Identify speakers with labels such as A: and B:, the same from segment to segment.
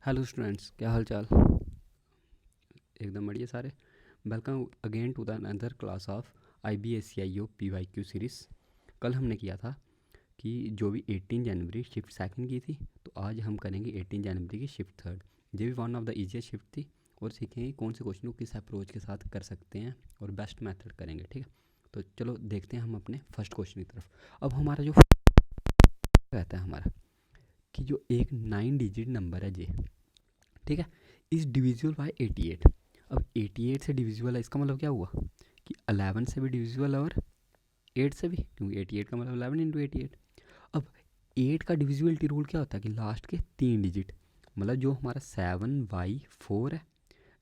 A: Hello students, क्या हाल चाल। एकदम बढ़िया सारे। Welcome again to the another class of IBSCIO PYQ series. कल हमने किया था कि जो भी 18 जनवरी शिफ्ट सेकंड की थी, तो आज हम करेंगे 18 जनवरी की शिफ्ट थर्ड। ये भी one of the easiest shift थी और सीखेंगे कौन से क्वेश्चन को किस अप्रोच के साथ कर सकते हैं और बेस्ट मेथड करेंगे। ठीक है, तो चलो देखते हैं हम अपने फर्स्ट क्वेश्चन की तरफ। अब हमारा जो रहता है हमारा कि जो एक 9 डिजिट नंबर है जी, ठीक है, इज़ डिविजिबल बाय 88। अब 88 से डिविजिबल है, इसका मतलब क्या हुआ कि 11 से भी डिविजिबल है और 8 से भी, क्योंकि 88 का मतलब 11 इंटू 88। अब 8 का डिविजिबिलिटी रूल क्या होता है कि लास्ट के 3 डिजिट, मतलब जो हमारा 7/4 है,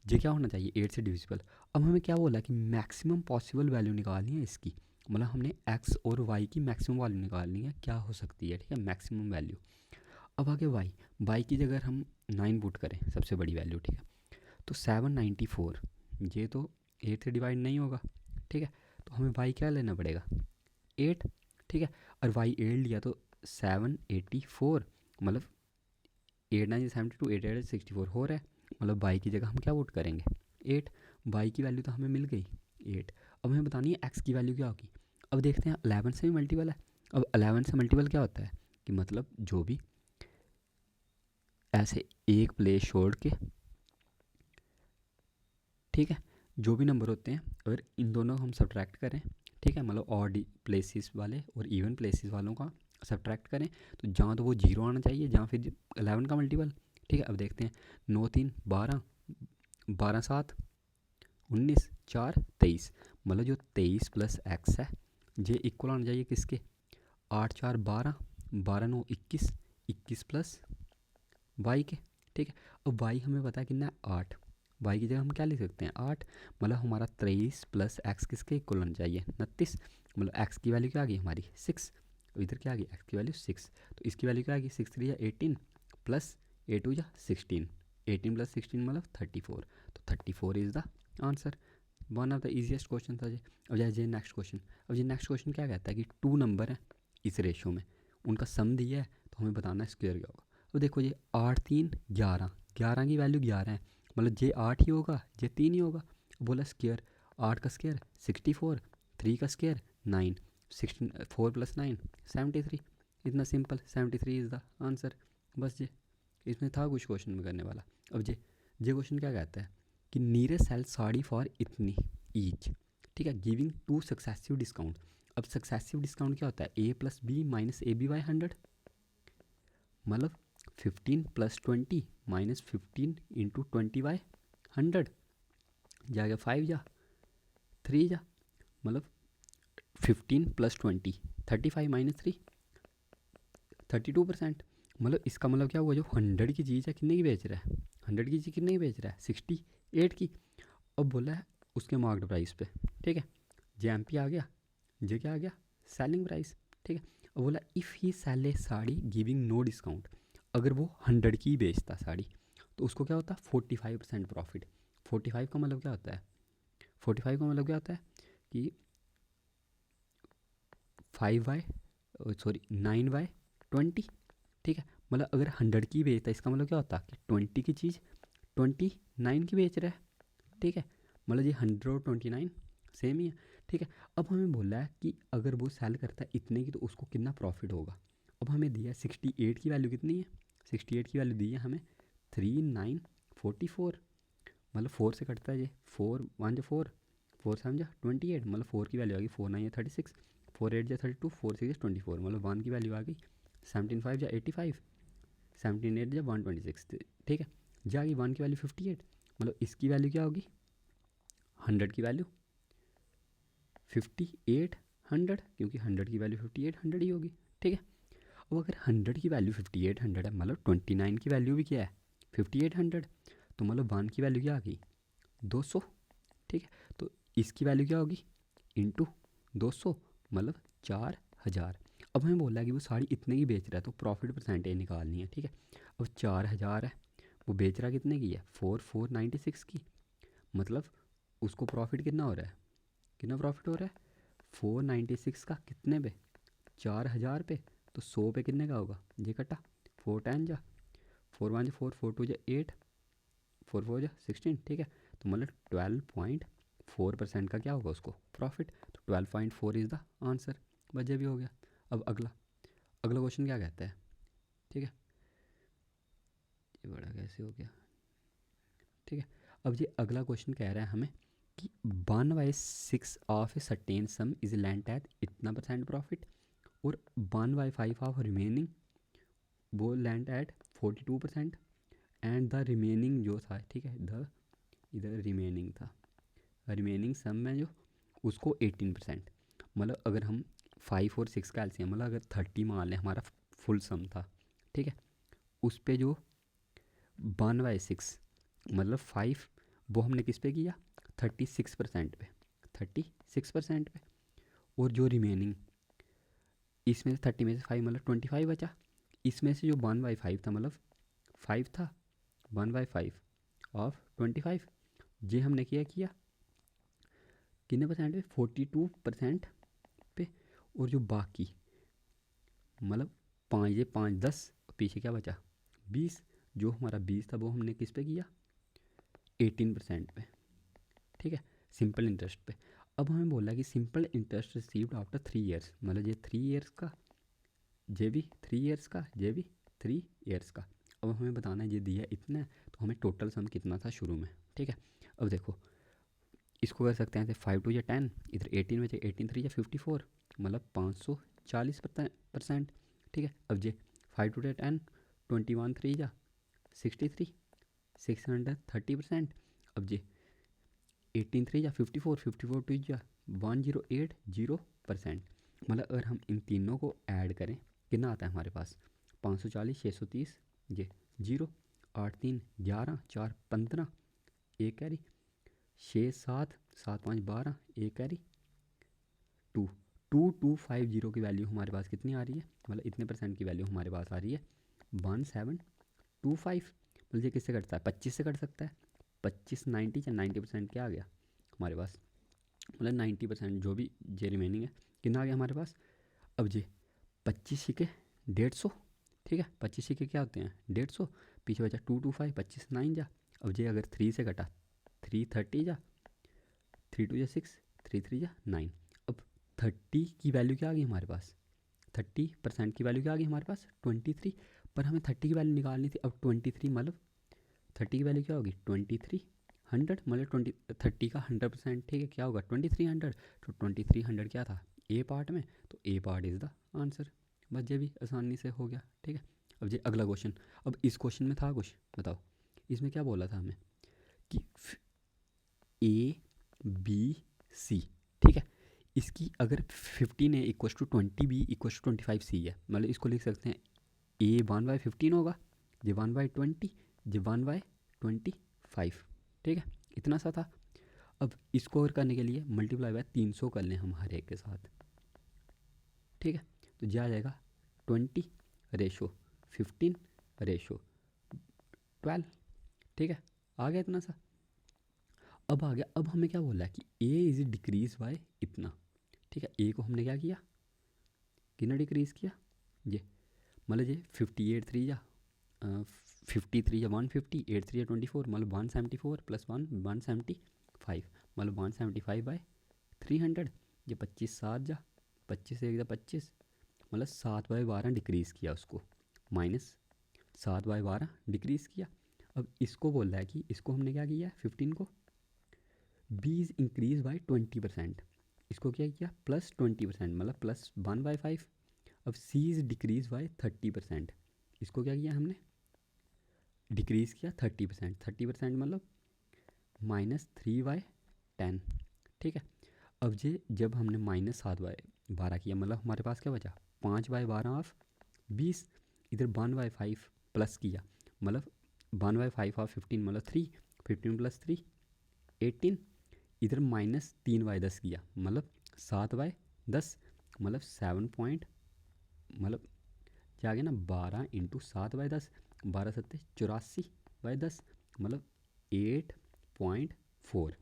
A: ये क्या होना चाहिए 8 से डिविजिबल। अब हमें क्या बोला कि मैक्सिमम पॉसिबल वैल्यू निकालनी है इसकी, मतलब हमने x और y की मैक्सिमम वैल्यू निकालनी है, क्या हो सकती है। ठीक है, मैक्सिमम वैल्यू। अब आगे y की जगह हम 9 पुट करें, सबसे बड़ी वैल्यू। ठीक है, तो 794, ये तो 8 से डिवाइड नहीं होगा। ठीक है, तो हमें y क्या लेना पड़ेगा 8। ठीक है, और y 8 लिया तो 784, मतलब 8 9 72, 8 8 64 हो रहा है, मतलब y की जगह हम क्या पुट करेंगे 8। y की वैल्यू तो हमें मिल गई 8। अब हमें बतानी है x की वैल्यू क्या होगी। अब देखते हैं 11 से भी मल्टीपल है। अब 11 से मल्टीपल क्या होता है कि मतलब जो भी ऐसे एक प्लेस छोड़ के, ठीक है, जो भी नंबर होते हैं अगर इन दोनों हम सब्ट्रैक्ट करें, ठीक है, मतलब ऑड प्लेसेस वाले और इवन प्लेसेस वालों का सब्ट्रैक्ट करें, तो जहाँ तो वो जीरो आना चाहिए, जहाँ फिर 11 का मल्टीपल। ठीक है, अब देखते हैं 9 3 12, 12 7 19, 4 23, मतलब जो 23 प्लस एक्स है ये इक्वल आना चाहिए किसके 8 4 12, 12 9 21, 21 प्लस वाई के। ठीक है, अब वाई हमें पता है कितना है 8, वाई की जगह हम क्या लिख सकते हैं 8, मतलब हमारा 23 प्लस एक्स किसके इक्वल होना चाहिए 29, मतलब एक्स की वैल्यू क्या आ गई हमारी 6। तो इधर क्या आ गई एक्स की वैल्यू 6, तो इसकी वैल्यू क्या आ गई 6 3 या 18 प्लस 8 2 या 16, 18 प्लस 16 मतलब 34, तो 34 is the answer. One of the easiest question था जी। अब जाए नेक्स्ट क्वेश्चन। अब ये नेक्स्ट क्वेश्चन क्या कहता है कि 2 नंबर हैं इस रेशो में, उनका सम दिया है, तो हमें बताना है स्क्वायर क्या होगा। अब देखो ये 8 3 11, 11 की वैल्यू 11 है, मतलब जे 8 ही होगा, जे 3 ही होगा। बोला स्क्वायर, 8 का स्क्वायर 64, 3 का स्क्वायर 9, 16 4 प्लस 9 73, इतना सिंपल 73 इज़ द आंसर। बस ये इसमें था कुछ क्वेश्चन में करने वाला। अब जे क्वेश्चन क्या कहता है कि नीरे सेल साड़ी फॉर इतनी ईच, ठीक है, गिविंग 2 सक्सेसिव डिस्काउंट। अब सक्सेसिव डिस्काउंट क्या होता है a plus B minus A B by 100, मतलब 15 प्लस 20 माइनस 15 इंटू 20 बाई 100, जाएगा 5 जा 3 जा, मतलब 15 प्लस 20 35 माइनस 3 32%। मतलब इसका मतलब क्या हुआ, जो 100 की चीज़ है कितने की बेच रहा है, 100 की चीज़ कितने की बेच रहा है 68 की। अब बोला है उसके मार्केट प्राइस पे, ठीक है, जे एम पी आ गया, जे क्या आ गया सेलिंग प्राइस। ठीक है, अब बोला if he sell a sari giving no discount, अगर वो 100 की बेचता साड़ी तो उसको क्या होता है 45% प्रॉफिट। 45 का मतलब क्या होता है, 45 का मतलब क्या होता है कि 9/20। ठीक है, मतलब अगर 100 की बेचता है इसका मतलब क्या होता है कि 20 की चीज़ 29 की बेच रहा है। ठीक है, मतलब ये 100 और 29 सेम ही है। ठीक है, अब हमें बोला है कि अगर वो सेल करता है इतने की तो उसको कितना प्रॉफिट होगा। अब हमें दिया है 68 की वैल्यू कितनी है, 68 की वैल्यू दी है हमें 3944, मतलब 4 से कटता है ये 4 1 जा 4, 4 7 जा 28, मतलब 4 की वैल्यू आ गई 4 9 या 36, 4 8 जा 32, 4 6 जा 24, मतलब 1 की वैल्यू आ गई 17 5 जा 85, 17 8 जा 126। ठीक है, जा गई 1 की वैल्यू 58, मतलब इसकी वैल्यू क्या होगी 100 की वैल्यू 5800, क्योंकि 100 की वैल्यू 5800 ही होगी। ठीक है, अब अगर 100 की वैल्यू 5800 है, मतलब 29 की वैल्यू भी क्या है 5800, तो मतलब 1 की वैल्यू क्या आ गई 200। ठीक है, तो इसकी वैल्यू क्या होगी इंटू 200, मतलब 4000। अब हमें बोला है कि वो साड़ी इतने की बेच रहा है, तो प्रॉफिट परसेंटेज निकालनी है। ठीक है, अब 4000 है, वो बेच रहा कितने की है 4496 की, मतलब उसको प्रॉफिट कितना हो रहा है, कितना प्रॉफिट हो रहा है 496 का कितने पे 4000 पे, तो 100 पे कितने का होगा ये कटा 4 10 जा 4 1 4, 4 2 8, 4 4 16, ठीक है। तो मतलब 12.4% का क्या होगा उसको प्रॉफिट, तो 12.4 इज़ द आंसर। बस ये भी हो गया। अब अगला क्वेश्चन क्या कहता है, ठीक है, ये बड़ा कैसे हो गया, ठीक है। अब ये अगला क्वेश्चन कह रहा है हमें कि 1/6 of a certain some is land at इतना % प्रॉफिट, और 1/5 ऑफ रिमेनिंग वो land at 42%, and the remaining जो था, ठीक है, द इधर रिमेनिंग था, रिमेनिंग सम में जो उसको 18%। मतलब अगर हम 5 और 6 का एलसीएम, मतलब अगर 30 मान लें हमारा फुल सम था, ठीक है, उस पे जो 1/6 मतलब 5 वो हमने किस पे किया, 36% पे, 36% पे, और जो रिमेनिंग इसमें से 30 में से 5 मतलब 25 बचा, इसमें से जो 1/5 था मतलब 5 था, 1/5 ऑफ 25, ये हमने किया कितने परसेंट पे, 42% पे, और जो बाकी मतलब 5 10, पीछे क्या बचा 20, जो हमारा 20 था वो हमने किस पे किया 18% पे, ठीक है, सिंपल इंटरेस्ट पे। अब हमें बोला कि simple interest received after 3 years, मतलब ये 3 ईयर्स का, ये भी 3 ईयर्स का, ये भी 3 ईयर्स का। अब हमें बताना है ये दिया इतना है, तो हमें टोटल सम कितना था शुरू में, ठीक है। अब देखो इसको कर सकते हैं 5 2 या 10, इधर 18 में 18 3 या 54, मतलब 540%, ठीक है। अब ये 5 2 10, 21 3 या 63, 630%। अब ये 18 3 या 54, 54 2 या 1080%। मतलब अगर हम इन तीनों को ऐड करें कितना आता है हमारे पास, 540, 630, ये 0, 8 3 11, 4 15, एक कैरी, 6 7 7 5 12, एक कैरी, 2 2250 की वैल्यू हमारे पास कितनी आ रही है, मतलब इतने % की वैल्यू हमारे पास आ रही है 1725। मतलब ये किससे कटता है, 25 से कट सकता है, 25 90 या 90% क्या आ गया हमारे पास, मतलब 90% जो भी जे रिमेनिंग है कितना आ गया हमारे पास। अब ये 25 सिक्के 150, ठीक है, 25 सिक्के क्या होते हैं 150, पीछे बचा 225, 25 9 जा। अब ये अगर 3 से कटा 330 जा, 3 2 जा 6, 3 3 जा 9। अब 30 की वैल्यू क्या आ गई हमारे पास, 30% की वैल्यू क्या आ गई हमारे पास 23, पर हमें 30 की वैल्यू निकालनी थी। अब 23 मतलब 30 की वैल्यू क्या होगी 2300, मतलब 30 का 100%, ठीक है, क्या होगा 2300। तो 2300 क्या था ए पार्ट में, तो ए पार्ट इज़ द आंसर। बस ये भी आसानी से हो गया, ठीक है। अब ये अगला क्वेश्चन, अब इस क्वेश्चन में था कुछ बताओ, इसमें क्या बोला था हमें कि ए बी सी, ठीक है, इसकी अगर 15 A equals to 20 B equals to 25 C है, मतलब इसको लिख सकते हैं ए 1/15 होगा, ये 1/20, ये 1/25, ठीक है, इतना सा था। अब इसको और करने के लिए मल्टीप्लाई बाय 300 कर लें हम हर एक के साथ, ठीक है, तो जा जाएगा 20 रेशो 15 रेशो 12, ठीक है, आ गया इतना सा। अब आ गया, अब हमें क्या बोला है कि ए इज़ डिक्रीज बाय इतना, ठीक है, ए को हमने क्या किया कितना डिक्रीज़ किया, ये मतलब ये 58 3 या 53 या 150, 8 3 या 24, मतलब 174 प्लस 1 175, मतलब 175/300। ये 25 7 जा 25 1 जा 25, मतलब 7/12 डिक्रीज़ किया उसको, माइनस 7/12 डिक्रीज़ किया। अब इसको बोल रहा है कि इसको हमने क्या किया 15 को बी इज़ इंक्रीज बाई 20%, इसको क्या किया प्लस 20%, मतलब प्लस 1/5। अब सी इज़ डिक्रीज बाई 30%, इसको क्या किया हमने डिक्रीज़ किया 30%, 30% मतलब -3/10, ठीक है। अब ये जब हमने -7/12 किया, मतलब हमारे पास क्या बचा 5/12 ऑफ 20, इधर 1/5 प्लस किया, मतलब 1/5 ऑफ 15 मतलब 3, 15 प्लस 3 18, इधर -3/10 किया, मतलब 7/10, मतलब 7 पॉइंट, मतलब क्या आ गया ना 12 इंटू 7/10, 12 सत्ते 84/10, मतलब 8.4।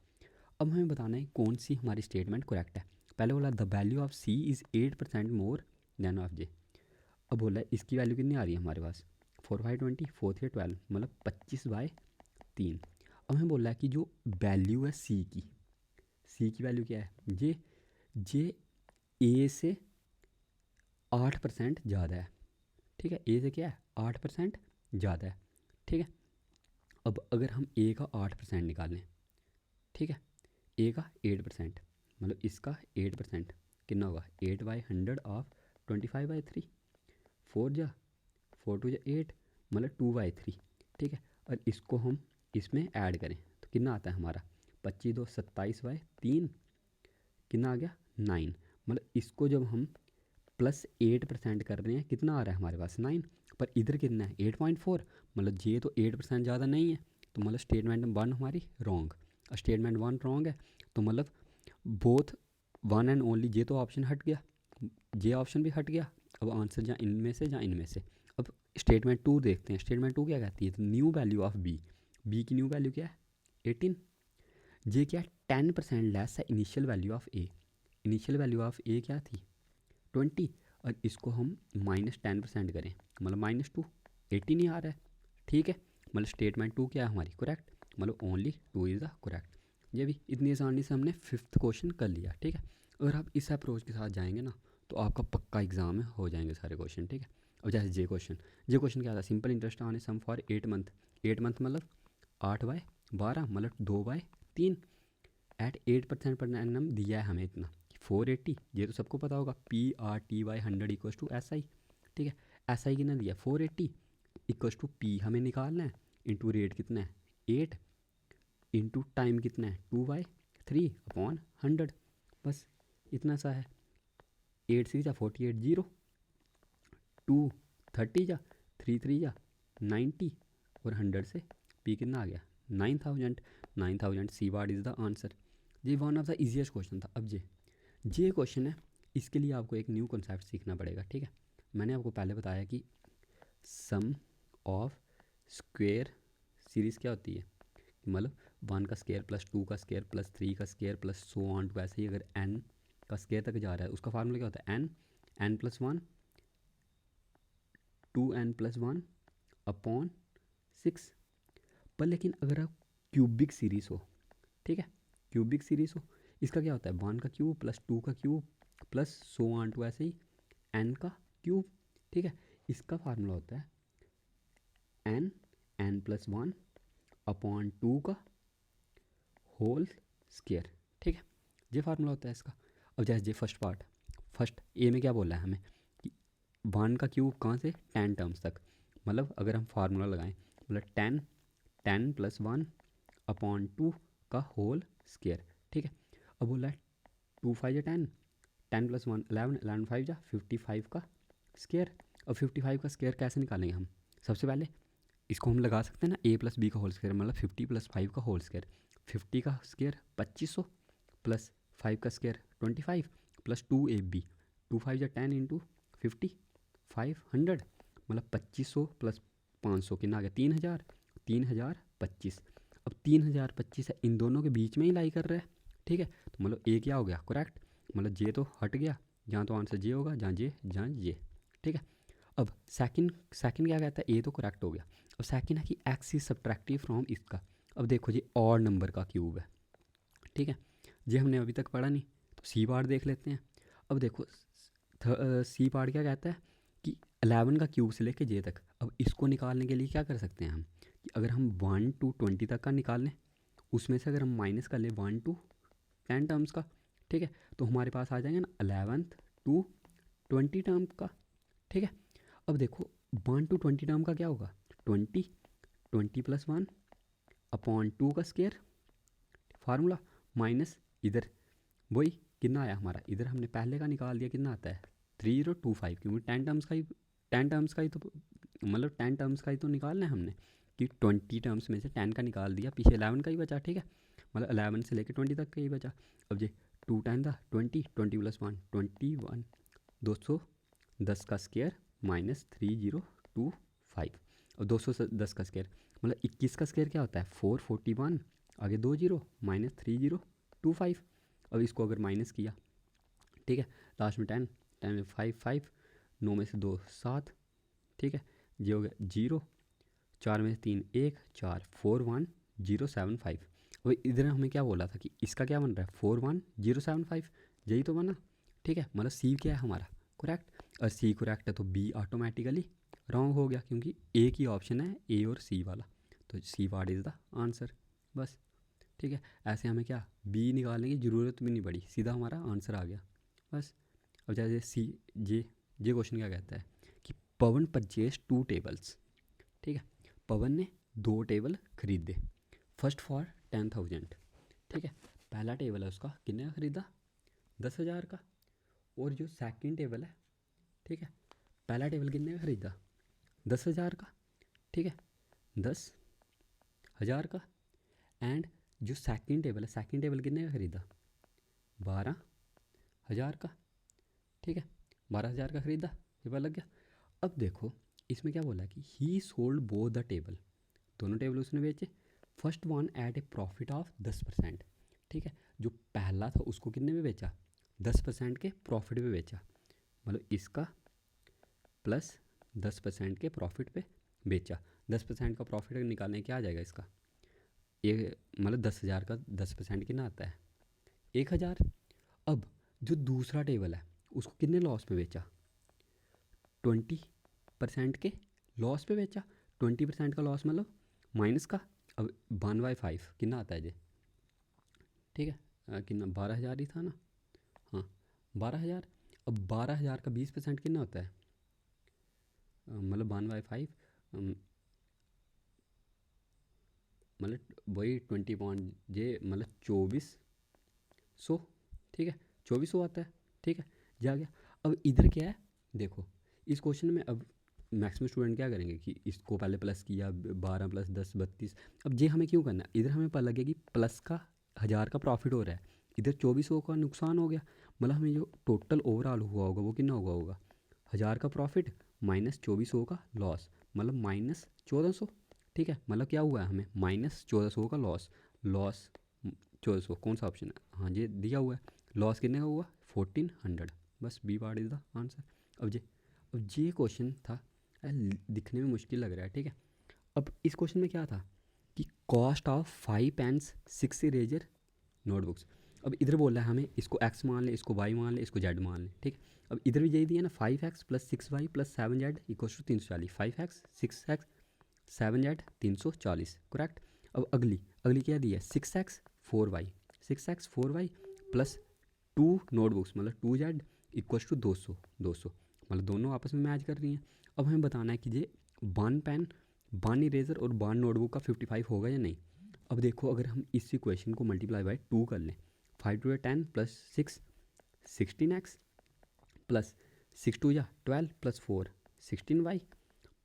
A: अब हमें बताना है कौन सी हमारी स्टेटमेंट करेक्ट है। पहले बोला the value of C is 8% more than of J. अब बोला इसकी वैल्यू कितनी आ रही है हमारे पास 4×5 20, 4×3 12, मतलब 25/3। अब हमें बोल रहा है कि जो वैल्यू है सी की वैल्यू क्या है, जे ए से 8% ज़्यादा है, ठीक है। ए से क्या है, 8% ज़्यादा है, ठीक है। अब अगर हम ए का 8% निकालें, ठीक है, ए का 8%, मतलब इसका 8% कितना होगा, 8/100 ऑफ 25/3, 4×4 = 8, मतलब 2/3, ठीक है। और इसको हम इसमें ऐड करें तो कितना आता है हमारा, 25×2 = 27/3, कितना आ गया 9। मतलब इसको जब हम +8% कर रहे हैं कितना आ रहा है हमारे पास 9, पर इधर कितना है 8.4, मतलब ये तो 8% ज़्यादा नहीं है, तो मतलब स्टेटमेंट 1 हमारी रॉन्ग। स्टेटमेंट 1 रॉन्ग है तो मतलब बोथ 1 एंड ओनली जे तो ऑप्शन हट गया, जे ऑप्शन भी हट गया। अब आंसर जहाँ इनमें से जहाँ इनमें से। अब स्टेटमेंट 2 देखते हैं, स्टेटमेंट 2 क्या कहती है, न्यू वैल्यू ऑफ बी की न्यू वैल्यू क्या है 18, जे क्या है 10% लेस है initial value of A, initial value of A क्या थी 20, और इसको हम -10% करें मतलब -2, 18 ही आ रहा है, ठीक है। मतलब स्टेटमेंट 2 क्या है हमारी करेक्ट, मतलब ओनली 2 इज़ द करेक्ट। ये भी इतनी आसानी से हमने 5th क्वेश्चन कर लिया, ठीक है। अगर आप इस अप्रोच के साथ जाएंगे ना तो आपका पक्का एग्जाम में हो जाएंगे सारे क्वेश्चन, ठीक है। अब जैसे जे क्वेश्चन क्या था, simple interest on a sum for 8 month, 8 month मतलब 8/12, मतलब 2/3 एट 8% पर एनम दिया है हमें इतना 480, ये तो सबको पता होगा, PRT/100 = SI, ठीक है। SI कितना दिया 480 = P हमें निकालना है, इंटू रेट कितना है 8, इंटू टाइम कितना है 2/3/100, बस इतना सा है। 8 3 = 48, 0 2 30 3 3 = 90, और 100 से P कितना आ गया 9000 सी वार्ड इज़ द आंसर। ये one of the easiest question था। अब जे क्वेश्चन है, इसके लिए आपको एक न्यू कॉन्सेप्ट सीखना पड़ेगा, ठीक है। मैंने आपको पहले बताया कि सम ऑफ स्क्वेयर सीरीज़ क्या होती है, मतलब 1 का स्क्वायर प्लस 2 का स्क्वायर प्लस 3 का square plus so on to, ऐसे ही अगर n का स्क्वायर तक जा रहा है उसका फार्मूला क्या होता है n + 1 2n + 1 अपॉन 6। पर लेकिन अगर आप क्यूबिक सीरीज़ हो, ठीक है, क्यूबिक सीरीज़ हो, इसका क्या होता है 1 का क्यूब प्लस 2 का cube plus so on to, ऐसे ही n का क्यूब, ठीक है। इसका फार्मूला होता है n + 1 अपॉन 2 का होल स्क्वायर, ठीक है। ये फार्मूला होता है इसका। अब जैसे फर्स्ट ए में क्या बोला है हमें कि 1 का क्यूब कहाँ से 10 टर्म्स तक, मतलब अगर हम फार्मूला लगाएं मतलब 10 + 1 अपॉन 2 का होल स्क्वायर, ठीक है। अब बोला है 2 5 = 10, 10 + 1 11, 11 5 = 55 का स्क्वायर। अब 55 का स्क्वायर कैसे निकालेंगे हम, सबसे पहले इसको हम लगा सकते हैं ना a + b का होल स्क्वायर, मतलब 50 + 5 का होल स्क्वायर, 50 का स्क्वायर 2500 प्लस 5 का स्क्वायर 25 प्लस 2ab, 2 5 = 10 इंटू 50 500, मतलब 2500 + 500 कितना आ गया 3000, 3025। अब 3025 है, इन दोनों के बीच में ही लाई कर रहा है, ठीक है। तो मतलब ए क्या हो गया करेक्ट, मतलब जे तो हट गया, जहाँ तो आंसर जे होगा, जहाँ जे, ठीक है। अब सेकंड क्या कहता है, ए तो करेक्ट हो गया। अब सेकंड है कि एक्स इज सब्ट्रैक्टिव फ्रॉम इसका। अब देखो जी ऑड नंबर का क्यूब है, ठीक है, ये हमने अभी तक पढ़ा नहीं, तो सी पार्ट देख लेते हैं। अब देखो सी पार्ट क्या कहता है कि 11 का क्यूब से लेके जे तक। अब इसको निकालने के लिए क्या कर सकते हैं हम कि अगर हम 1 to 20 तक का निकाल लें, उसमें से अगर हम माइनस कर लें 1 to 10 टर्म्स का, ठीक है, तो हमारे पास आ जाएंगे ना 11th to 20 टर्म का, ठीक है। अब देखो 1 to 20 टर्म का क्या होगा 20 + 1 अपॉन 2 का स्क्वायर, फार्मूला माइनस इधर वही कितना आया हमारा, इधर हमने पहले का निकाल दिया, कितना आता है 3025, क्योंकि 10 टर्म्स का ही तो मतलब 10 टर्म्स का ही तो निकालना है हमने, कि 20 टर्म्स में से 10 का निकाल दिया, पीछे 11 का ही बचा, ठीक है, मतलब 11 से लेकर 20 तक का ही बचा। अब ये 2 10 था 20 + 1 21, 210 का स्क्वायर माइनस 3025, और 210 का स्क्वायर मतलब 21 का स्क्वायर क्या होता है 441, आगे 2 0 माइनस 3025। अब इसको अगर माइनस किया, ठीक है, लास्ट में 10 में 5 5, 9 में से 2 7, ठीक है। ये हो गया 0, 4 में से 3 1, 4 41075। वही इधर हमें क्या बोला था कि इसका क्या बन रहा है 41075, यही तो बना। ठीक है, मतलब सी क्या है हमारा करेक्ट, और सी करेक्ट है तो बी ऑटोमेटिकली रॉन्ग हो गया, क्योंकि एक ही ऑप्शन है ए और सी वाला, तो सी वाट इज़ द आंसर बस। ठीक है, ऐसे हमें क्या बी निकालने की ज़रूरत भी नहीं पड़ी, सीधा हमारा आंसर आ गया बस। अब जैसे सी जे क्वेश्चन क्या कहता है कि पवन परचेज 2 टेबल्स। ठीक है, पवन ने 2 टेबल खरीदे, फर्स्ट फॉर 10,000। ठीक है, पहला टेबल है उसका कितने का ख़रीदा 10,000 का, और जो सेकंड टेबल है, ठीक है, पहला टेबल कितने का ख़रीदा 10,000 का, ठीक है 10,000 का, एंड जो सेकंड टेबल है, सेकंड टेबल कितने का ख़रीदा 12,000 का। ठीक है, 12,000 का ख़रीदा, ये पता लग गया। अब देखो इसमें क्या बोला है कि he sold both the table, दोनों टेबल उसने बेचे, first one at a profit of 10%। ठीक है, जो पहला था उसको कितने में बेचा 10% के प्रॉफिट पे बेचा, मतलब इसका प्लस 10% के प्रॉफिट पे बेचा। 10% का प्रॉफिट निकालने क्या आ जाएगा इसका, ये मतलब 10,000 का 10% कितना आता है 1,000। अब जो दूसरा टेबल है उसको कितने लॉस पे बेचा 20% के लॉस पे बेचा। 20% का लॉस मतलब माइनस का, अब 1/5 कितना आता है जी, ठीक है कितना 12,000 ही था ना, हाँ 12,000। अब 12,000 का 20% कितना होता है, मतलब 1/5 मतलब वही 20 जे मतलब 2400। ठीक है 2400 आता है। ठीक है, जा गया। अब इधर क्या है देखो, इस क्वेश्चन में अब मैक्सिमम स्टूडेंट क्या करेंगे कि इसको पहले प्लस किया 12 + 10 32। अब ये हमें क्यों करना है, इधर हमें पता लगे कि प्लस का 1,000 का प्रॉफिट हो रहा है, इधर 2400 का नुकसान हो गया, मतलब हमें जो टोटल ओवरऑल हुआ होगा वो कितना होगा 1,000 का प्रॉफिट माइनस 2400 का लॉस, मतलब माइनस 1,400। ठीक है, मतलब क्या हुआ है हमें माइनस 1,400 का लॉस, लॉस 1,400 कौन सा ऑप्शन है, हाँ ये दिया हुआ है। लॉस कितने का हुआ 1,400, बस B part is the answer. अब ये क्वेश्चन था दिखने में मुश्किल लग रहा है। ठीक है, अब इस क्वेश्चन में क्या था कि cost of 5 pens 6 eraser notebooks. अब इधर बोल रहा है हमें इसको x मान ले, इसको y मान ले, इसको z मान ले। ठीक है, अब इधर भी यही दिया ना 5x + 6y + 7z = 340। 5x 6x 7z 340 correct. अब अगली क्या दी है 6x 4y, 6x 4y + 2 notebooks मतलब 2z = 200 200, मतलब दोनों आपस में मैच कर रही हैं। अब हमें बताना है कि ये 1 पेन 1 इरेजर और 1 नोटबुक का 55 होगा या नहीं। अब देखो अगर हम इस इक्वेशन को मल्टीप्लाई बाय 2 कर लें, 5 × 10 + 6 16x + 6 × 12 + 4 16y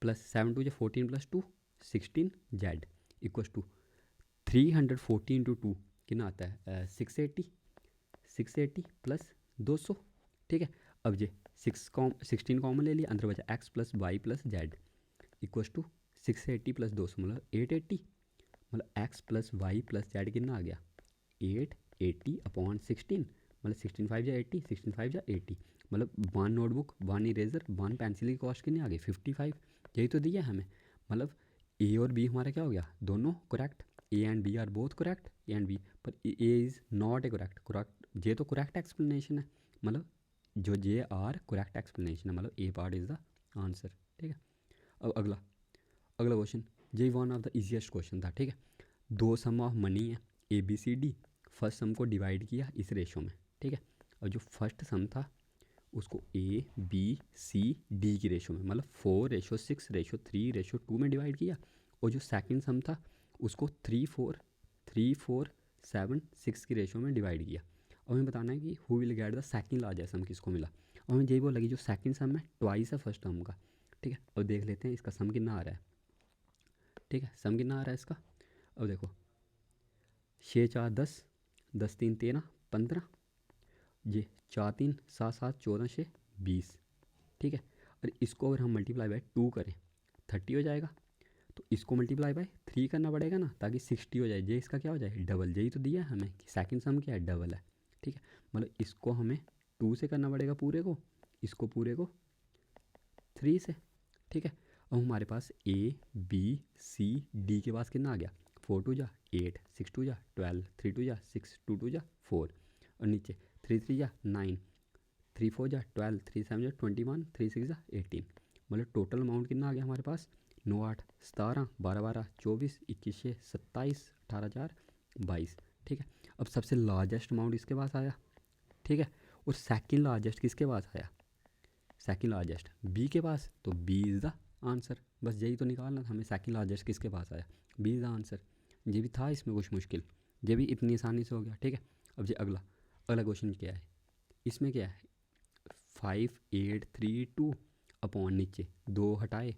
A: + 7 × 14 + 2 16z = 314 × 2 कितना आता है 680 + 200। ठीक है, अब ये 16 कॉमन ले लिया, अंदर बचा x + y + z = 680 + 200 मतलब 880, मतलब x + y + z कितना आ गया 880/16, मतलब 16×5 = 80, 16×5 = 80, मतलब 1 नोटबुक 1 इरेजर 1 पेंसिल की कॉस्ट कितनी आ गई 55। यही तो दिया हमें, मतलब ए और बी हमारा क्या हो गया दोनों correct, A and B are both correct, A and B, पर A is not A correct ये तो करेक्ट एक्सप्लेनेशन है, मतलब जो जे आर करेक्ट एक्सप्लेनेशन है, मतलब ए पार्ट इज़ द आंसर। ठीक है, अब अगला क्वेश्चन, ये one of the easiest question था। ठीक है, 2 सम ऑफ मनी है ABCD, फर्स्ट सम को डिवाइड किया इस रेशो में। ठीक है, और जो फर्स्ट सम था उसको ABCD की रेशो में, मतलब 4:6:3:2 में डिवाइड किया, और जो सेकंड सम था उसको 3:4:7:6 की रेशो में डिवाइड किया। और हमें बताना है कि who will get the second largest sum किसको मिला, और हमें यही बोला कि जो सेकंड सम है ट्वाइस है फर्स्ट सम का। ठीक है, अब देख लेते हैं इसका सम कितना आ रहा है। ठीक है, सम कितना आ रहा है इसका, अब देखो 6×4 10, 10×3 13 15, ये 4×3 7 7 14 6 20। ठीक है, और इसको अगर हम मल्टीप्लाई बाय 2 करें 30 हो जाएगा, तो इसको मल्टीप्लाई बाय 3 करना पड़ेगा ना ताकि 60 हो जाए, ये इसका क्या हो जाए डबल, यही तो दिया है हमें कि सेकंड सम क्या है डबल है। ठीक है, मतलब इसको हमें 2 से करना पड़ेगा पूरे को, इसको पूरे को 3 से। ठीक है, अब हमारे पास ए बी सी डी के पास कितना आ गया, 4 2 जा 8, 6 2 जा 12, 3 2 जा 6, 2 2 जा 4, और नीचे 3 3 जा 9, 3 4 जा 12, 3 7 जा 21, 3 6 जा 18। मतलब टोटल अमाउंट कितना आ गया हमारे पास, 9 8 17, 12 12 24, 21 6 27, 18 4 22। ठीक है, अब सबसे लार्जेस्ट अमाउंट इसके पास आया। ठीक है, और सेकंड लार्जेस्ट किसके पास आया, सेकंड लार्जेस्ट बी के पास, तो बी इज़ द आंसर। बस यही तो निकालना था हमें, सेकंड लार्जेस्ट किसके पास आया, बी इज़ द आंसर। ये भी था इसमें कुछ मुश्किल, ये भी इतनी आसानी से हो गया। ठीक है, अब ये अगला क्वेश्चन क्या है, इसमें क्या है 5 8 3 2 अपॉन नीचे 2 हटाए,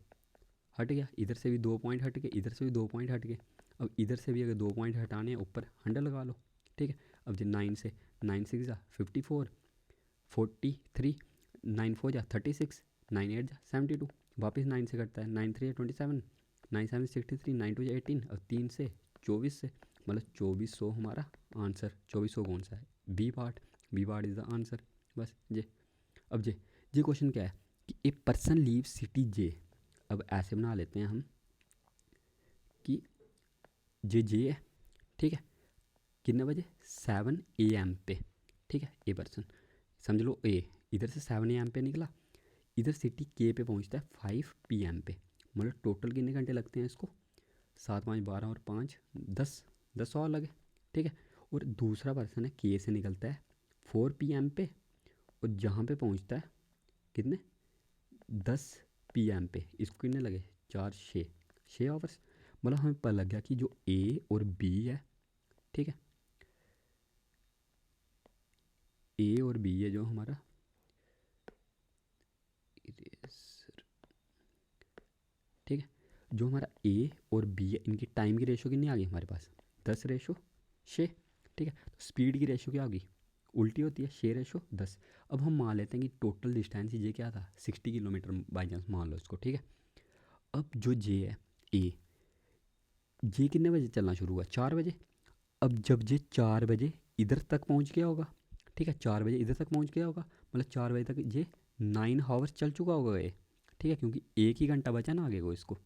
A: हट गया, इधर से भी 2 पॉइंट हट गए, इधर से भी 2 पॉइंट हट गए। अब इधर से भी अगर 2 पॉइंट हटाने हैं ऊपर 100 लगा लो। ठीक है, अब जो 9 से 9 6 जा 54, 43, 9 4 जा 36, 9 8 जा 72, वापस 9 से कटता है, 9 3 जा 27, 9 7 63, 9 2 जा 18, अब 3 से 24 से, मतलब 2400 हमारा आंसर। 2400 कौन सा है, B part, B part is the answer. बस जे अब जे क्वेश्चन क्या है कि a person leave city J. अब ऐसे बना लेते हैं हम कि जे है। ठीक है, कितने बजे, 7 AM पे। ठीक है, ए पर्सन समझ लो ए, इधर से 7 AM पे निकला, इधर सिटी के पे पहुंचता है 5 PM पे। मतलब टोटल कितने घंटे लगते हैं इसको, 7 5 12 और 5 10 और लगे। ठीक है, और दूसरा पर्सन है के से निकलता है 4 PM पे, और जहाँ पे पहुंचता है कितने 10 PM पे, इसको कितने लगे 4 6 आवर्स। मतलब हमें पता लग गया कि जो ए और बी है, ठीक है, ए और बी है जो हमारा इरेजर। ठीक है, जो हमारा ए और बी है इनकी टाइम की रेशो कितनी आ गई हमारे पास, 10:6। ठीक है, तो स्पीड की रेशो क्या होगी, उल्टी होती है, 6:10। अब हम मान लेते हैं कि टोटल डिस्टेंस ये क्या था 60 किलोमीटर बाई चांस मान लो इसको। ठीक है, अब जो जे है ए, जे कितने बजे चलना शुरू हुआ, 4 बजे। अब जब जे 4 बजे इधर तक पहुंच गया होगा, ठीक है 4 बजे इधर तक पहुंच गया होगा, मतलब 4 बजे तक ये 9 हावर्स चल चुका होगा ये। ठीक है, क्योंकि एक ही घंटा बचा ना आगे को इसको,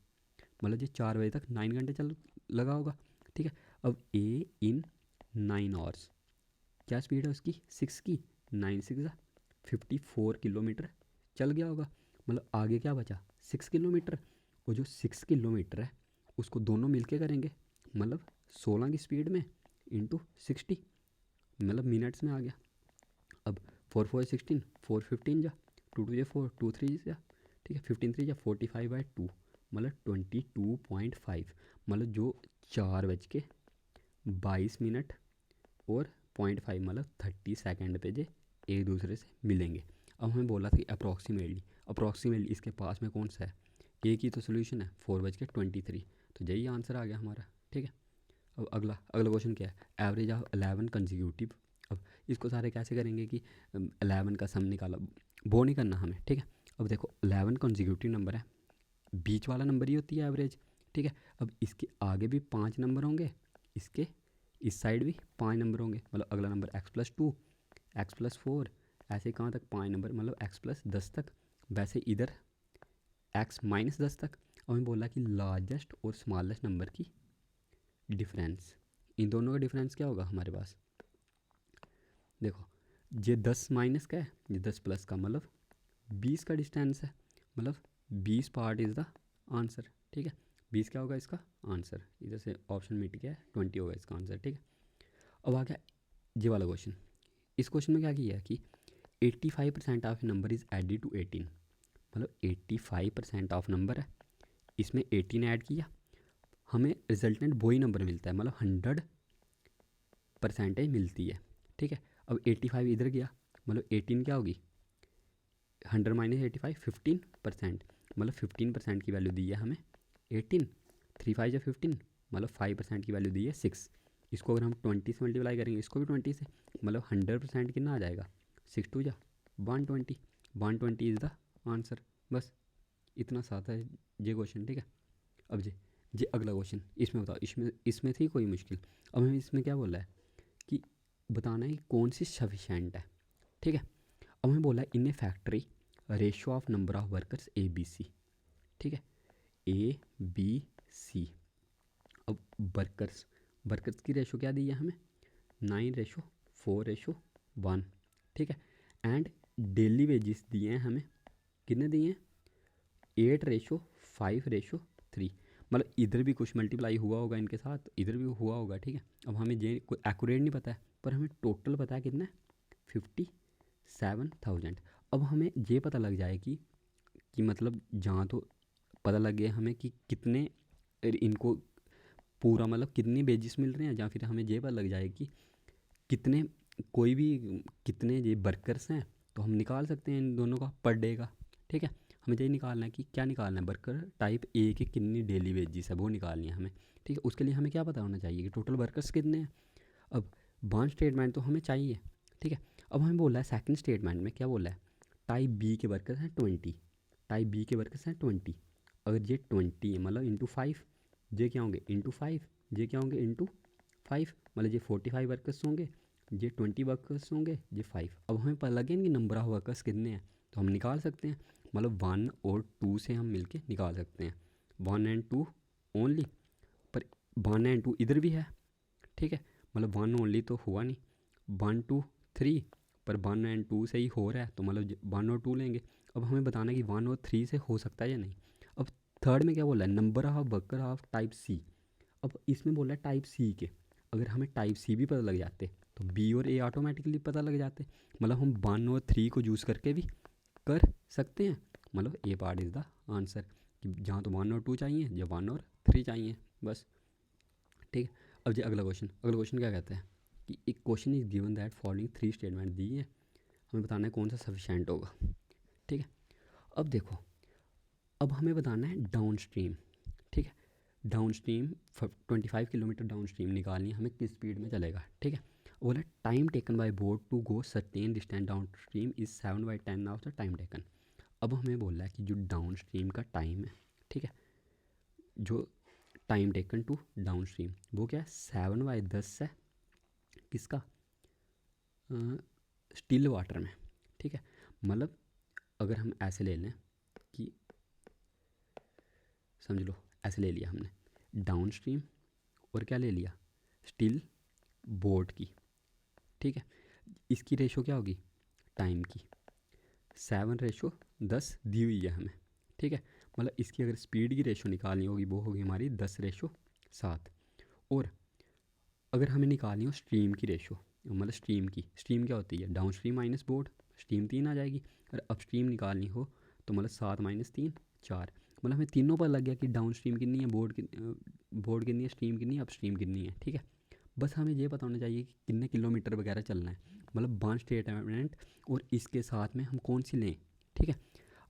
A: मतलब ये 4 बजे तक 9 घंटे चल लगा होगा। ठीक है, अब ए इन 9 आवर्स क्या स्पीड है उसकी 6 की, 9 6 54 किलोमीटर चल गया होगा। मतलब आगे क्या बचा 6 किलोमीटर, और जो 6 किलोमीटर है उसको दोनों मिलके करेंगे, मतलब 16 की स्पीड में इंटू 60, मतलब मिनट्स में आ गया। अब 4 4 16, 4 15 जा 2 2 4, 2 3 जा, ठीक है 15 3 जा 45/2, मतलब 22.5। मतलब जो 4:22 और 0.5 मतलब 30 सेकेंड पे जे एक दूसरे से मिलेंगे। अब हमें बोला था कि अप्रॉक्सीमेटली इसके पास में कौन सा है, एक ही तो सोल्यूशन है 4:23, तो यही आंसर आ गया हमारा। ठीक है, अब अगला क्वेश्चन क्या है, एवरेज ऑफ 11 कंजिक्यूटिव। अब इसको सारे कैसे करेंगे कि 11 का सम निकाला, वो नहीं करना हमें। ठीक है, अब देखो 11 कंजिक्यूटिव नंबर है, बीच वाला नंबर ही होती है एवरेज। ठीक है, अब इसके आगे भी 5 नंबर होंगे, इसके इस साइड भी 5 नंबर होंगे, मतलब अगला नंबर x+2, x+4, ऐसे कहाँ तक 5 नंबर, मतलब x+10 तक। वैसे इधर x-10 तक। और मैं बोला कि लार्जेस्ट और स्मॉलेस्ट नंबर की डिफरेंस, इन दोनों का डिफरेंस क्या होगा हमारे पास, देखो ये 10 माइनस का है, ये 10 प्लस का, मतलब 20 का डिस्टेंस है, मतलब 20 पार्ट इज़ द आंसर। ठीक है, 20 क्या होगा इसका आंसर, इधर से ऑप्शन मिट गया है, 20 होगा इसका आंसर। ठीक है, अब आ गया ये वाला क्वेश्चन। इस क्वेश्चन में क्या किया है कि 85% of number is added to 18, मतलब 85% ऑफ नंबर है, इसमें 18 ऐड किया, हमें रिजल्टेंट वही नंबर मिलता है, मतलब 100% मिलती है। ठीक है, अब 85 इधर गया, मतलब 18 क्या होगी, 100 माइनस 85 15%, मतलब 15% की वैल्यू दी है हमें 18, 3 5 या 15, मतलब 5% की वैल्यू दी है 6। इसको अगर हम 20 से मल्टीप्लाई करेंगे, इसको भी 20 से, मतलब 100% कितना आ जाएगा 6 2 जा 120, 120 इज़ द आंसर। बस इतना साथ है ये क्वेश्चन। ठीक है, अब जी अगला क्वेश्चन, इसमें बताओ, इसमें थी कोई मुश्किल। अब हमें इसमें क्या बोला है कि बताना है कि कौन सी सफिशेंट है। ठीक है, अब हमें बोला है in a factory ratio of number of workers ABC। ठीक है, ए बी सी। अब वर्कर्स की रेशो क्या दी है हमें, 9:4:1, ठीक है। एंड डेली वेजेस दिए हैं हमें, कितने दिए हैं, 8:5:3। मतलब इधर भी कुछ मल्टीप्लाई हुआ होगा इनके साथ, इधर भी हुआ होगा, ठीक है। अब हमें ये कोई एक्यूरेट नहीं पता है, पर हमें टोटल पता है कितना है, 57,000। अब हमें ये पता लग जाए कि मतलब जहाँ तो पता लग गया हमें कि कितने इनको पूरा मतलब कितने बेजिस मिल रहे हैं, या फिर हमें ये पता लग जाए कि कितने कोई भी कितने ये वर्कर्स हैं, तो हम निकाल सकते हैं इन दोनों का पर डे का, ठीक है। हमें यही निकालना है कि क्या निकालना है, वर्कर टाइप ए के कितनी डेली वेजेस है वो निकालनी है हमें, ठीक है। उसके लिए हमें क्या पता होना चाहिए कि टोटल वर्कर्स कितने हैं। अब बाउंड स्टेटमेंट तो हमें चाहिए, ठीक है। अब हमें बोला है सेकंड स्टेटमेंट में क्या बोला है, टाइप बी के वर्कर्स हैं 20, टाइप बी के वर्कर्स हैं 20। अगर ये 20 है मतलब इंटू 5, ये क्या होंगे इंटू 5, ये क्या होंगे इंटू 5, मतलब ये 45 वर्कर्स होंगे, ये 20 वर्कर्स होंगे, ये 5। अब हमें पता लगे कि नंबर ऑफ वर्कर्स कितने हैं, तो हम निकाल सकते हैं, मतलब 1 और 2 से हम मिलके निकाल सकते हैं, 1 एंड 2 ओनली। पर 1 एंड 2 इधर भी है, ठीक है, मतलब 1 ओनली तो हुआ नहीं, 1 2 3, पर 1 एंड 2 से ही हो रहा है, तो मतलब 1 और 2 लेंगे। अब हमें बताना है कि 1 और 3 से हो सकता है या नहीं। अब थर्ड में क्या बोला है, number of worker of type C. अब इसमें बोला है टाइप सी के, अगर हमें टाइप सी भी पता लग जाते तो बी और ए ऑटोमेटिकली पता लग जाते, मतलब हम 1 और 3 को यूज़ करके भी कर सकते हैं। मतलब ए पार्ट इज़ द आंसर, कि जहाँ तो 1 और 2 चाहिए, या 1 और 3 चाहिए, बस, ठीक है। अब जो अगला क्वेश्चन क्या कहता है कि एक question is given that following 3 statement दी है, हमें बताना है कौन सा सफिशेंट होगा, ठीक है। अब देखो, अब हमें बताना है डाउन स्ट्रीम, ठीक है। Down stream 25 kilometre down stream निकालनी है हमें, किस स्पीड में चलेगा, ठीक है। बोला time taken by boat to go certain distance down stream is 7/10 of the time taken. अब हमें बोला है कि जो डाउन स्ट्रीम का टाइम है, ठीक है, जो time taken to down stream वो क्या है, 7/10 है, किसका, स्टिल वाटर में, ठीक है। मतलब अगर हम ऐसे ले लें कि समझ लो ऐसे ले लिया हमने डाउन स्ट्रीम और क्या ले लिया, स्टिल बोट की, ठीक है। इसकी रेशो क्या होगी टाइम की, 7:10 दी हुई है हमें, ठीक है। मतलब इसकी अगर स्पीड की रेशो निकालनी होगी वो होगी हमारी 10:7। और अगर हमें निकालनी हो स्ट्रीम की रेशो, मतलब स्ट्रीम क्या होती है, down stream minus board, stream 3 आ जाएगी। अगर अप स्ट्रीम निकालनी हो तो मतलब 7 - 3 4, मतलब हमें तीनों पर लग गया कि डाउन स्ट्रीम कितनी है, बोर्ड कितनी है, स्ट्रीम कितनी है, अप स्ट्रीम कितनी है, ठीक है। बस हमें ये पता होना चाहिए कि कितने किलोमीटर वगैरह चलना है, मतलब 1 स्टेटमेंट और इसके साथ में हम कौन सी लें, ठीक है।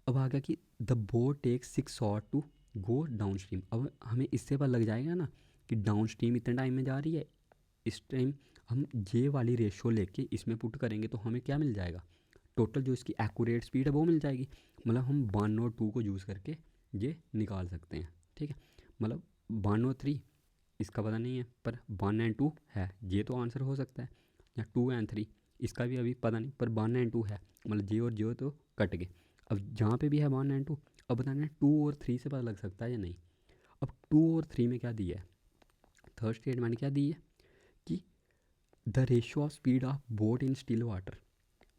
A: अब आ गया कि the boat take 6 shot to go down stream. अब हमें इससे पता लग जाएगा ना कि डाउन स्ट्रीम इतने टाइम में जा रही है, इस टाइम हम ये वाली रेशो लेके इसमें पुट करेंगे तो हमें क्या मिल जाएगा, टोटल जो इसकी एक्यूरेट स्पीड है वो मिल जाएगी। मतलब हम 1 और 2 को यूज़ करके ये निकाल सकते हैं, ठीक है। मतलब 1 और 3 इसका पता नहीं है, पर 1 एंड 2 है, ये तो आंसर हो सकता है, या 2 एंड 3 इसका भी अभी पता नहीं, पर 1 एंड 2 है, मतलब जे और जे तो कट गए। अब जहाँ पे भी है 1 एंड 2, अब बताना है 2 और 3 से पता लग सकता है या नहीं। अब 2 और 3 में क्या दिया है, थर्ड स्टेटमेंट क्या दी है कि the ratio of speed of boat in still water,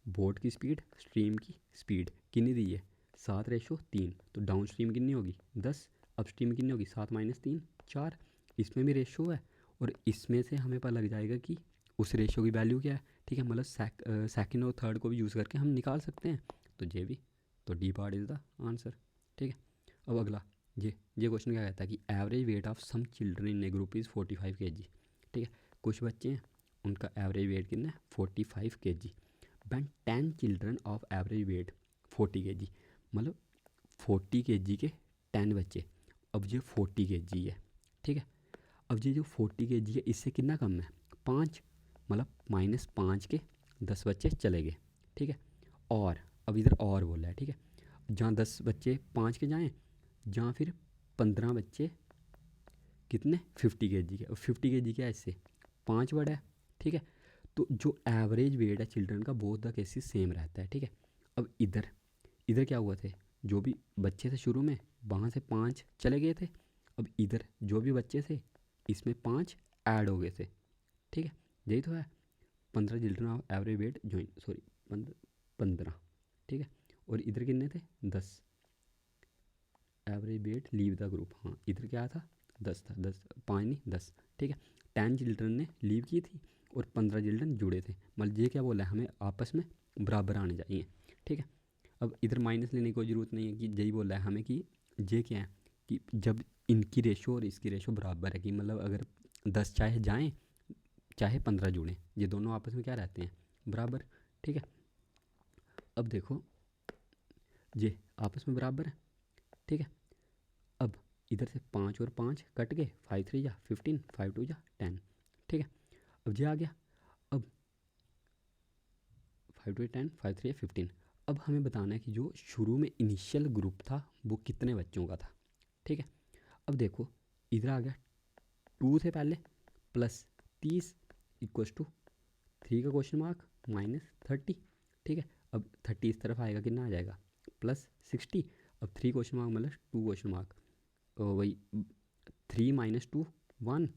A: boat की स्पीड स्ट्रीम की स्पीड कितनी दी है, 7:3। तो डाउन स्ट्रीम कितनी होगी 10, अप स्ट्रीम कितनी होगी 7 - 3 4। इसमें भी रेशो है और इसमें से हमें पता लग जाएगा कि उस रेशो की वैल्यू क्या है, ठीक है। मतलब सेकंड और थर्ड को भी यूज़ करके हम निकाल सकते हैं, तो ये भी, तो D part is the answer, ठीक है। अब अगला ये क्वेश्चन क्या कहता है कि average weight of some children in a group is 45 kg, ठीक है। कुछ बच्चे हैं उनका एवरेज वेट कितना है 45 kg, when 10 children of average weight 40 kg, मतलब 40 kg के 10 बच्चे। अब ये 40 kg है, ठीक है। अब ये जो 40 kg है इससे कितना कम है 5, मतलब -5 के 10 बच्चे चले गए, ठीक है। और अब इधर और बोला है, ठीक है, जहाँ 10 बच्चे 5 के जाएँ, जहाँ फिर 15 बच्चे कितने 50 kg के, और 50 kg क्या है इससे 5 बड़ा है, ठीक है। तो जो एवरेज वेट है चिल्ड्रन का बोथ द केसेस सेम रहता है, ठीक है। अब इधर इधर क्या हुआ थे, जो भी बच्चे थे शुरू में वहाँ से 5 चले गए थे, अब इधर जो भी बच्चे थे इसमें 5 ऐड हो गए थे, ठीक है, यही तो है। 15 children of average weight join, sorry 15, ठीक है, और इधर कितने थे 10 average weight leave the group, हाँ इधर क्या था 10 था, 10 5 नहीं 10, ठीक है। 10 चिल्ड्रन ने लीव की थी और 15 चिल्ड्रन जुड़े थे, मतलब ये क्या बोला है हमें आपस में बराबर आने चाहिए, ठीक है। अब इधर माइनस लेने की कोई ज़रूरत नहीं है कि यही बोला है हमें कि ये क्या है कि जब इनकी रेशो और इसकी रेशो बराबर है, कि मतलब अगर 10 चाहे जाएँ चाहे 15 जुड़ें, ये दोनों आपस में क्या रहते हैं बराबर, ठीक है। अब देखो ये आपस में बराबर है, ठीक है। अब इधर से 5 और 5 कट गए, 5 3 जा 15, 5 2 जा 10, ठीक है। अब ये आ गया, अब 5 2 10, 5 3 15। अब हमें बताना है कि जो शुरू में इनिशियल ग्रुप था वो कितने बच्चों का था, ठीक है। अब देखो इधर आ गया 2 से पहले प्लस 30 इक्वल्स टू 3 का क्वेश्चन मार्क माइनस 30, ठीक है। अब 30 इस तरफ आएगा, कितना आ जाएगा प्लस 60। अब 3 क्वेश्चन मार्क मतलब 2 क्वेश्चन मार्क, वही 3 माइनस 2 1,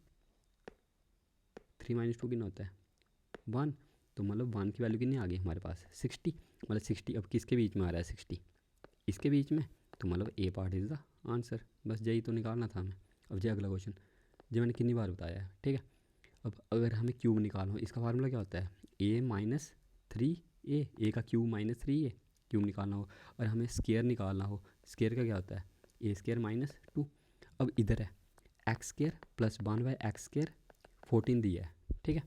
A: 3 माइनस 2 कितना होता है 1, तो मतलब 1 की वैल्यू कितनी आ गई हमारे पास 60, मतलब 60 अब किसके बीच में आ रहा है 60 इसके बीच में, तो मतलब ए पार्ट इज़ द आंसर, बस यही तो निकालना था हमें। अब ये अगला क्वेश्चन जो मैंने कितनी बार बताया है, ठीक है। अब अगर हमें क्यूब निकालना हो, इसका फार्मूला क्या होता है ए माइनस 3 ए का क्यूब माइनस 3 ए, क्यूब निकालना हो। और हमें स्केयर निकालना हो, स्केयर का क्या होता है ए स्केयर माइनस 2। अब इधर है x square plus 1/x square 14 दिया है, ठीक है।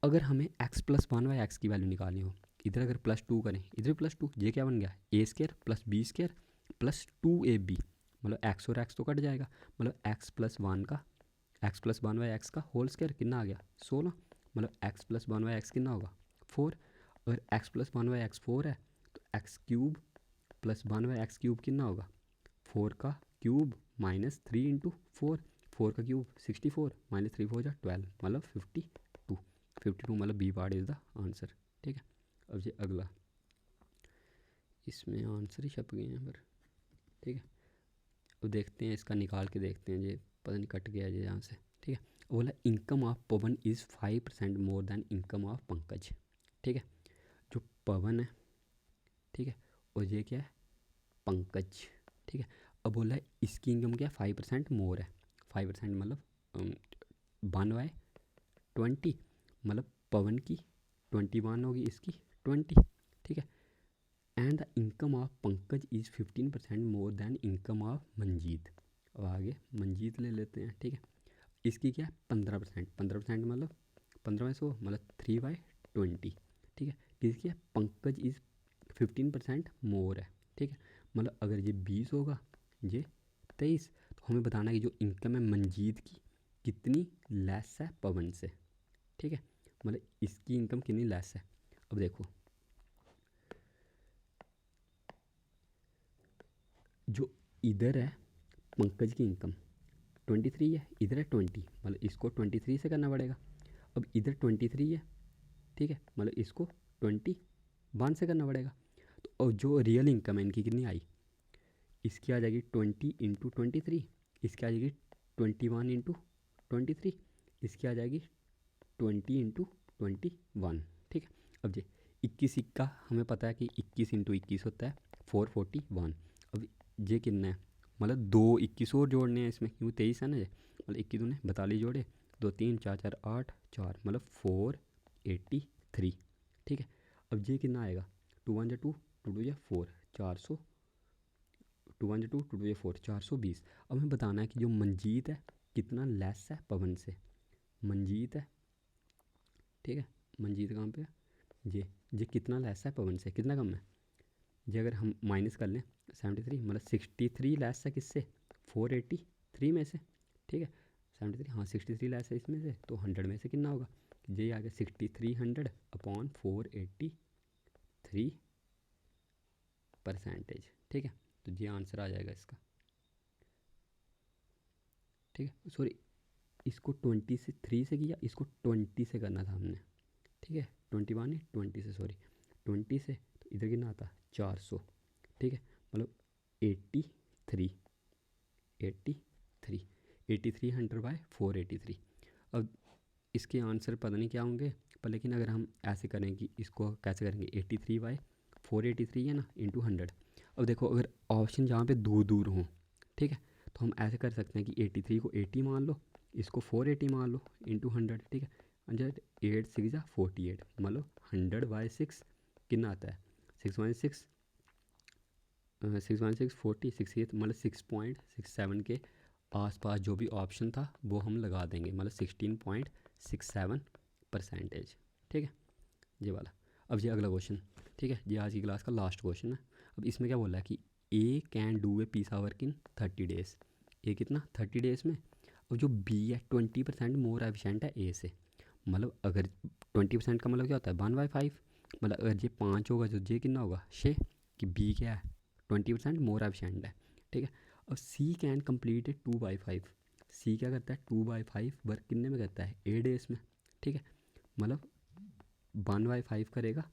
A: अगर हमें x प्लस 1/x की वैल्यू निकालनी हो, इधर अगर +2 करें, इधर +2, ये क्या बन गया A square plus B square plus 2ab, मतलब x और x तो कट जाएगा, मतलब x प्लस 1/x का होल स्केयर कितना आ गया 16, मतलब x प्लस 1/x कितना होगा 4। अगर x प्लस 1/x 4 है तो x cube plus 1/x cube कितना होगा 4 का क्यूब माइनस 3 इंटू 4, 4 का क्यूब 64 माइनस 3 4 जा 12, मतलब 52 मतलब B part is the answer, ठीक है। अब ये अगला, इसमें आंसर ही छप गए हैं पर, ठीक है। अब देखते हैं इसका निकाल के देखते हैं, ये पता नहीं कट गया ये यहाँ से, ठीक है। बोला income of Pawan is 5% more than income of Pankaj, ठीक है। जो पवन है, ठीक है, और ये क्या है पंकज, ठीक है। अब बोला है इसकी इनकम क्या है 5% मोर है, 5% मतलब 1/20, मतलब पवन की 21 होगी, इसकी 20, ठीक है। And the income of Pankaj is 15% more than income of Manjeet. अब आगे मंजीत ले लेते हैं, ठीक है। इसकी क्या है 15%, 15% मतलब 15/100 मतलब 3/20, ठीक है। किसकी है पंकज इज़ 15% मोर है, ठीक है। मतलब अगर ये 20 होगा ये 23, तो हमें बताना है कि जो इनकम है मंजीत की कितनी लेस है पवन से, ठीक है। मतलब इसकी इनकम कितनी लेस है। अब देखो जो इधर है पंकज की इनकम 23 है, इधर है 20, मतलब इसको 23 से करना पड़ेगा। अब इधर 23 है, ठीक है, मतलब इसको 21 से करना पड़ेगा। तो और जो रियल इनकम है इनकी कितनी आई, इसकी आ जाएगी 20 इंटू 23, इसकी आ जाएगी 21 इंटू 23, इसकी आ जाएगी 20 इंटू 21, ठीक है। अब ये 21 का हमें पता है कि 21 इंटू 21 होता है 441। अब ये कितना है, मतलब 2 21 और जोड़ने हैं इसमें, क्योंकि 23 है ना ये, मतलब 21 दूने 42 जोड़े, 2 3 4 4 8 4, मतलब 483, ठीक है। अब ये कितना आएगा 2 1 2 2 2 4, 400, 2 1 2 2 2 4, 420। अब हमें बताना है कि जो मंजीत है कितना लेस है पवन से, मंजीत है, ठीक है। मंजीत कहाँ पे है, ये कितना लेस है पवन से, कितना कम है। ये अगर हम माइनस कर लें 73, मतलब 63 लेस है किससे 483 में से, ठीक है। 73, हाँ 63 लेस है इसमें से, तो 100 में से कितना होगा, ये आ गया 6300 अपॉन 483 परसेंटेज, ठीक है। तो ये आंसर आ जाएगा इसका, ठीक है। सॉरी इसको 23 से किया, इसको 20 से करना था हमने, ठीक है। 21 नहीं 20 से, सॉरी 20 से, तो इधर कितना आता 400, ठीक है, मतलब 83, 83 8300/483। अब इसके आंसर पता नहीं क्या होंगे, पर लेकिन अगर हम ऐसे करें कि इसको कैसे करेंगे, 83/483 है ना इंटू 100। अब देखो अगर ऑप्शन जहाँ पे दूर दूर हों, ठीक है, तो हम ऐसे कर सकते हैं कि 83 को 80 मान लो, इसको 480 मान लो इंटू 100, ठीक है। 100 8 6 जा 48, मान लो 100/6 कितना आता है, 616 616 40 68, मतलब 6.67 के आसपास जो भी ऑप्शन था वो हम लगा देंगे, मतलब 16.67%, ठीक है, ये वाला। अब ये अगला क्वेश्चन, ठीक है, ये आज की क्लास का लास्ट क्वेश्चन है। अब इसमें क्या बोला है कि ए कैन डू ए पीसा वर्क इन 30 डेज़। ए कितना 30 डेज़ में, और जो बी है 20% मोर एफिशिएंट है ए से। मतलब अगर 20% का मतलब क्या होता है 1/5, मतलब अगर ये 5 होगा तो ये कितना होगा 6, कि बी क्या है 20% मोर एफिशिएंट है, ठीक है। अब सी कैन कम्प्लीट 2/5, सी क्या करता है 2/5 वर्क कितने में करता है 8 डेज़ में, ठीक है। मतलब 1/5 करेगा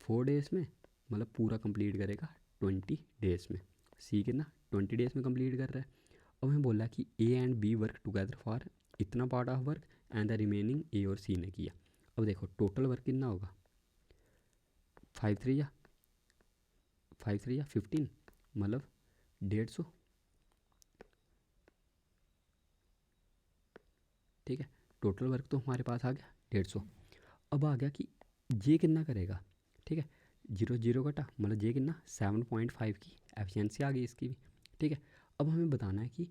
A: 4 डेज़ में, मतलब पूरा कंप्लीट करेगा 20 डेज़ में। सी कितना 20 डेज़ में कंप्लीट कर रहा है। अब हमें बोला कि A and B work together for इतना part of work and the remaining A और सी ने किया। अब देखो टोटल वर्क कितना होगा 5 3 या 15, मतलब 150, ठीक है। टोटल वर्क तो हमारे पास आ गया 150। अब आ गया कि ये कितना करेगा, ठीक है, 0 0 कटा, मतलब ये कितना 7.5 की एफिशिएंसी आ गई इसकी भी, ठीक है। अब हमें बताना है कि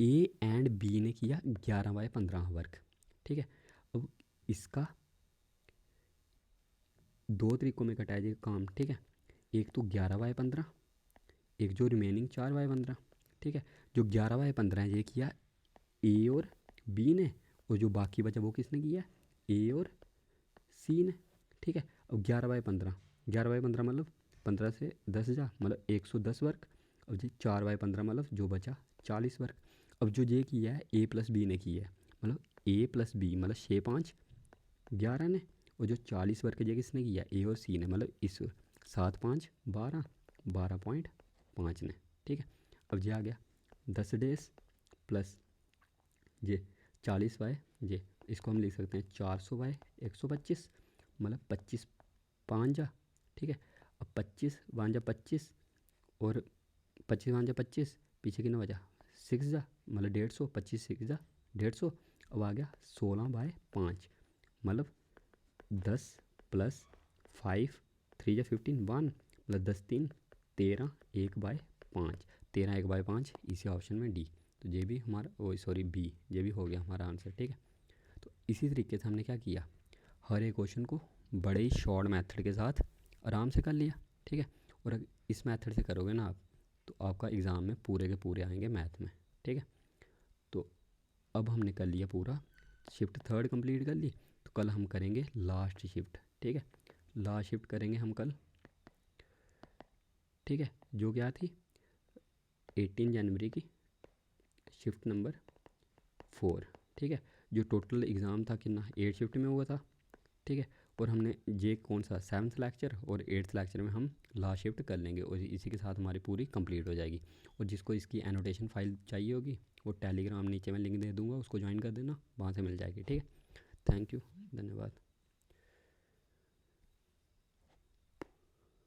A: ए एंड बी ने किया 11/15 वर्क, ठीक है। अब इसका 2 तरीक़ों में कटाया जाएगा काम, ठीक है। एक तो 11/15, एक जो रिमेनिंग 4/15, ठीक है। जो 11/15 है ये किया ए और बी ने, और जो बाकी बचा वो किसने किया ए और सी ने, ठीक है। अब 11/15 मतलब 15 से 10 जा, मतलब 110 वर्क। अब जी 4/15 मतलब जो बचा 40 वर्क। अब जो ये किया है ए प्लस बी ने किया है, मतलब ए प्लस बी मतलब 6 5 11 ने, और जो 40 वर्क ये किसने किया ए और सी ने, मतलब इस 7 5 12 12.5 ने, ठीक है। अब ये आ गया 10 डेज प्लस ये 40 ये, इसको हम लिख सकते हैं 400/125, मतलब 25 5 जा, ठीक है। अब 25 5 जा 25, और 25 5 जा 25, पीछे कितना बचा 6 जा, मतलब 150, 25 6 जा 150। अब आ गया 16/5, मतलब 10 प्लस 5 3 जा 15 1, मतलब 10 3 13 1/5, 13 1/5 इसी ऑप्शन में डी। तो ये भी हमारा बी, ये भी हो गया हमारा आंसर, ठीक है। तो इसी तरीके से हमने क्या किया, हर एक क्वेश्चन को बड़े ही शॉर्ट मेथड के साथ आराम से कर लिया, ठीक है। और अगर इस मेथड से करोगे ना आप, तो आपका एग्ज़ाम में पूरे के पूरे आएंगे मैथ में, ठीक है। तो अब हमने कर लिया पूरा, शिफ्ट थर्ड कंप्लीट कर ली। तो कल हम करेंगे लास्ट शिफ्ट, ठीक है। लास्ट शिफ्ट करेंगे हम कल, ठीक है, जो क्या थी 18 जनवरी की शिफ्ट नंबर 4, ठीक है। जो टोटल एग्ज़ाम था कितना 8 शिफ्ट में हुआ था, ठीक है। और हमने ये कौन सा 7th लेक्चर और 8th लेक्चर में हम लास्ट शिफ्ट कर लेंगे, और इसी के साथ हमारी पूरी कंप्लीट हो जाएगी। और जिसको इसकी एनोटेशन फाइल चाहिए होगी वो टेलीग्राम नीचे मैं लिंक दे दूँगा, उसको ज्वाइन कर देना, वहाँ से मिल जाएगी, ठीक है। थैंक यू, धन्यवाद।